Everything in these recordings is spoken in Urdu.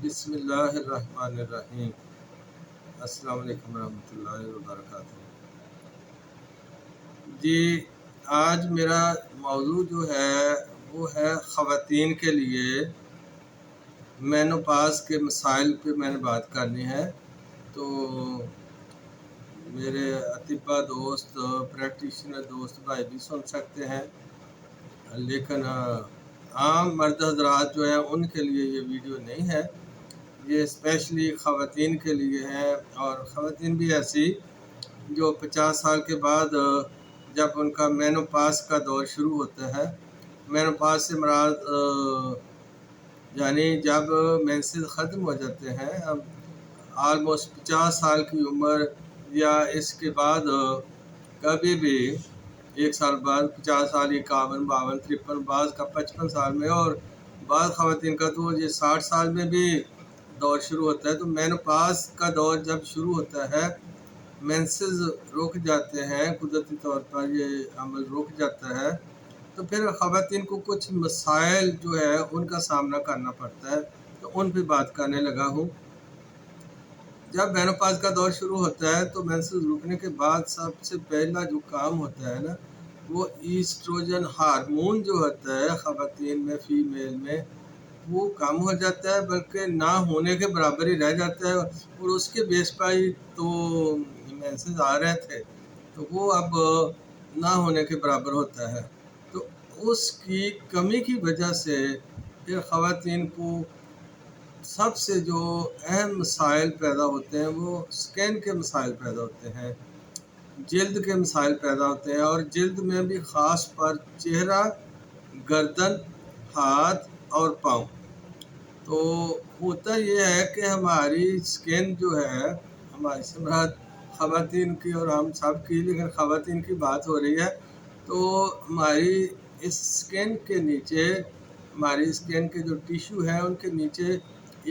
بسم اللہ الرحمن الرحیم۔ السلام علیکم ورحمۃ اللہ وبرکاتہ۔ جی، آج میرا موضوع جو ہے وہ ہے خواتین کے لیے مینوپاز کے مسائل پہ میں نے بات کرنی ہے۔ تو میرے اطباء دوست، پریکٹیشنر دوست بھائی بھی سن سکتے ہیں، لیکن عام مرد حضرات جو ہیں ان کے لیے یہ ویڈیو نہیں ہے، یہ اسپیشلی خواتین کے لیے ہے۔ اور خواتین بھی ایسی جو 50 سال کے بعد جب ان کا مینوپاز کا دور شروع ہوتا ہے، مینوپاز سے مراد یعنی جب مینسز ختم ہو جاتے ہیں، اب آلموسٹ 50 سال کی عمر یا اس کے بعد کبھی بھی 1 سال بعد 50 سال، 51، 52، 53، بعض کا 55 سال میں، اور بعض خواتین کا تو یہ 60 سال میں بھی دور شروع ہوتا ہے۔ تو مینوپاز کا دور جب شروع ہوتا ہے، مینسز رک جاتے ہیں، قدرتی طور پر یہ عمل رک جاتا ہے، تو پھر خواتین کو کچھ مسائل جو ہے ان کا سامنا کرنا پڑتا ہے۔ تو ان پہ بات کرنے لگا ہوں۔ جب مینوپاز کا دور شروع ہوتا ہے تو مینسز رکنے کے بعد سب سے پہلا جو کام ہوتا ہے نا، وہ ایسٹروجن ہارمون جو ہوتا ہے خواتین میں، فیمیل میں، وہ کم ہو جاتا ہے، بلکہ نہ ہونے کے برابر ہی رہ جاتا ہے۔ اور اس کے بیس پر ہی تو مینسز آ رہے تھے، تو وہ اب نہ ہونے کے برابر ہوتا ہے۔ تو اس کی کمی کی وجہ سے پھر خواتین کو سب سے جو اہم مسائل پیدا ہوتے ہیں وہ سکن کے مسائل پیدا ہوتے ہیں، جلد کے مسائل پیدا ہوتے ہیں، اور جلد میں بھی خاص پر چہرہ، گردن، ہاتھ اور پاؤں۔ تو ہوتا یہ ہے کہ ہماری سکن جو ہے، ہماری مراد خواتین کی اور ہم سب کی، لیکن خواتین کی بات ہو رہی ہے، تو ہماری اس سکن کے نیچے، ہماری سکن کے جو ٹیشو ہیں ان کے نیچے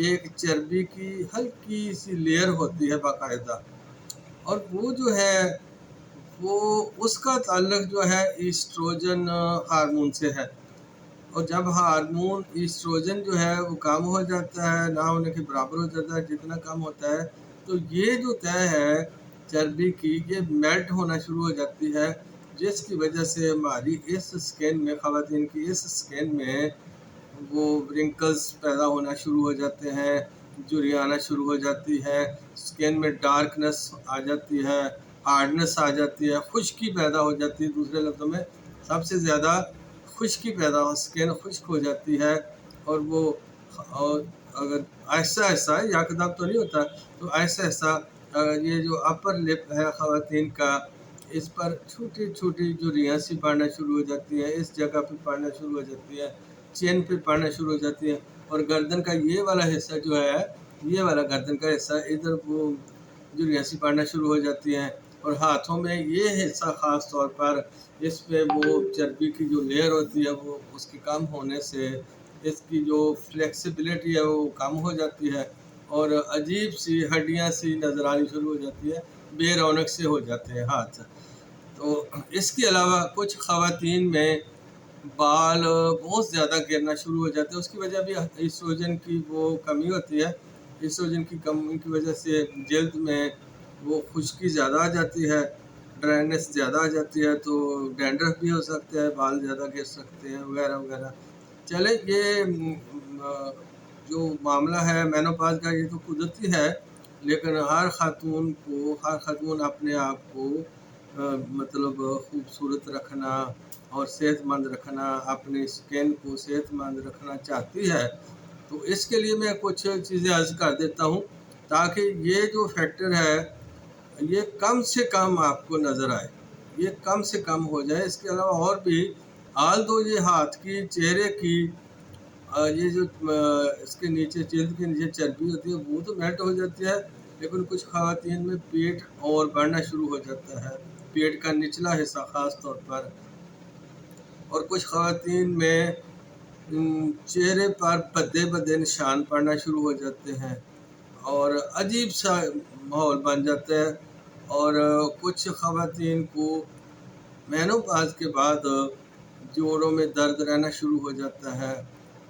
ایک چربی کی ہلکی سی لیئر ہوتی ہے باقاعدہ، اور وہ جو ہے وہ اس کا تعلق جو ہے ایسٹروجن ہارمون سے ہے۔ اور جب ہارمون ایسٹروجن جو ہے وہ کم ہو جاتا ہے، نہ ہونے کے برابر ہو جاتا ہے، جتنا کم ہوتا ہے تو یہ جو طے ہے چربی کی، یہ میلٹ ہونا شروع ہو جاتی ہے، جس کی وجہ سے ہماری اس سکن میں، خواتین کی اس سکن میں وہ رنکلز پیدا ہونا شروع ہو جاتے ہیں، جھریاں آنا شروع ہو جاتی ہے، سکن میں ڈارکنس آ جاتی ہے، ہارڈنس آ جاتی ہے، خشکی پیدا ہو جاتی ہے۔ دوسرے لفظوں میں سب سے زیادہ خشکی پیدا ہو، سکن خشک ہو جاتی ہے، اور وہ اگر ایسا ایسا یکدم تو نہیں ہوتا، تو ایسا ایسا یہ جو اپر لپ ہے خواتین کا، اس پر چھوٹی چھوٹی جھریاں سی پڑنا شروع ہو جاتی ہیں، اس جگہ پہ پڑنا شروع ہو جاتی ہے، چین پہ پڑنا شروع ہو جاتی ہے، اور گردن کا یہ والا حصہ جو ہے، یہ والا گردن کا حصہ، ادھر وہ جھریاں سی پڑنا شروع ہو جاتی ہیں۔ اور ہاتھوں میں یہ حصہ خاص طور پر، اس پہ وہ چربی کی جو لیئر ہوتی ہے، وہ اس کے کم ہونے سے اس کی جو فلیکسیبلٹی ہے وہ کم ہو جاتی ہے، اور عجیب سی ہڈیاں سی نظر آنی شروع ہو جاتی ہے، بے رونق سے ہو جاتے ہیں ہاتھ۔ تو اس کے علاوہ کچھ خواتین میں بال بہت زیادہ گرنا شروع ہو جاتے ہیں، اس کی وجہ بھی ایسٹروجن کی وہ کمی ہوتی ہے۔ ایسٹروجن کی کمی کی وجہ سے جلد میں وہ خشکی زیادہ آ جاتی ہے، ڈرائنس زیادہ آ جاتی ہے، تو ڈینڈرف بھی ہو سکتا ہے، بال زیادہ گر سکتے ہیں، وغیرہ وغیرہ۔ چلے، یہ جو معاملہ ہے مینوپاز کا، یہ تو قدرتی ہے، لیکن ہر خاتون اپنے آپ کو مطلب خوبصورت رکھنا اور صحت مند رکھنا، اپنی سکن کو صحت مند رکھنا چاہتی ہے۔ تو اس کے لیے میں کچھ چیزیں عرض کر دیتا ہوں تاکہ یہ جو فیکٹر ہے یہ کم سے کم آپ کو نظر آئے، یہ کم سے کم ہو جائے۔ اس کے علاوہ اور بھی دو یہ ہاتھ کی، چہرے کی، یہ جو اس کے نیچے، جلد کے نیچے چربی ہوتی ہے وہ تو میلٹ ہو جاتی ہے، لیکن کچھ خواتین میں پیٹ اور بڑھنا شروع ہو جاتا ہے، پیٹ کا نچلا حصہ خاص طور پر، اور کچھ خواتین میں چہرے پر بدے بدے نشان پڑنا شروع ہو جاتے ہیں، اور عجیب سا ماحول بن جاتا ہے۔ اور کچھ خواتین کو مینوپاز کے بعد جوڑوں میں درد رہنا شروع ہو جاتا ہے،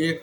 1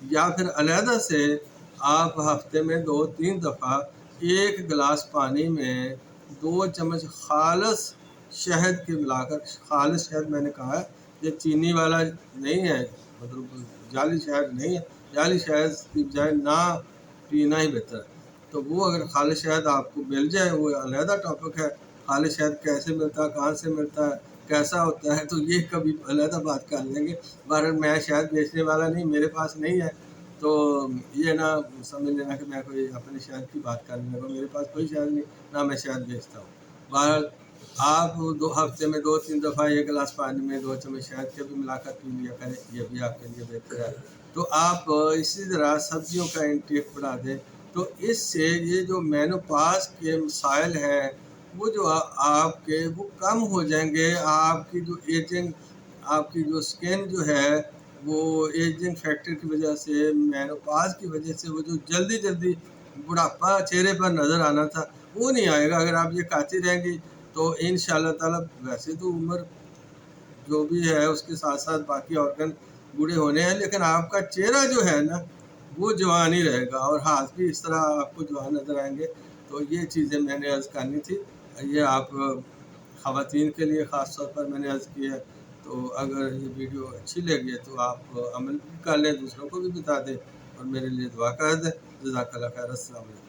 یا پھر علیحدہ سے آپ ہفتے میں 2-3 دفعہ 1 گلاس پانی میں 2 چمچ خالص شہد کے ملا کر، خالص شہد میں نے کہا ہے، یہ چینی والا نہیں ہے، مطلب جعلی شہد نہیں ہے، جعلی شہد کی بجائے نہ پینا ہی بہتر ہے۔ تو وہ اگر خالص شہد آپ کو مل جائے، وہ علیحدہ ٹاپک ہے، خالص شہد کیسے ملتا ہے، کہاں سے ملتا ہے، کیسا ہوتا ہے، تو یہ کبھی علیحدہ بات کر لیں گے۔ بہرحال میں شہد بیچنے والا نہیں، میرے پاس نہیں ہے، تو یہ نہ سمجھ لینا کہ میں کوئی اپنے شہد کی بات کرنے لگا، میرے پاس کوئی شہد نہیں، نہ میں شہد بیچتا ہوں۔ بہرحال آپ 2 ہفتے میں 2-3 دفعہ 1 گلاس پانی میں 2 چمچ شہد کے بھی ملا کر پی لیا کریں، یہ بھی آپ کے لیے بہتر ہے۔ تو آپ اسی طرح سبزیوں کا انٹیک بڑھا دیں، تو اس سے یہ جو مینوپاز کے مسائل ہیں وہ جو آپ کے وہ کم ہو جائیں گے۔ آپ کی جو ایجنگ، آپ کی جو سکن جو ہے وہ ایجنگ فیکٹر کی وجہ سے، مینوپاز کی وجہ سے، وہ جو جلدی جلدی بڑھاپا چہرے پر نظر آنا تھا وہ نہیں آئے گا اگر آپ یہ کھاتی رہیں گی۔ تو انشاءاللہ تعالیٰ ویسے تو عمر جو بھی ہے اس کے ساتھ ساتھ باقی آرگن بوڑھے ہونے ہیں، لیکن آپ کا چہرہ جو ہے نا وہ جوان ہی رہے گا، اور ہاتھ بھی اس طرح آپ کو جوان نظر آئیں گے۔ تو یہ چیزیں میں نے عرض کرنی تھی، یہ آپ خواتین کے لیے خاص طور پر میں نے عرض کی ہے۔ تو اگر یہ ویڈیو اچھی لگی تو آپ عمل بھی کر لیں، دوسروں کو بھی بتا دیں، اور میرے لیے دعا کر دیں۔ جزاک اللہ خیر، السلام علیکم۔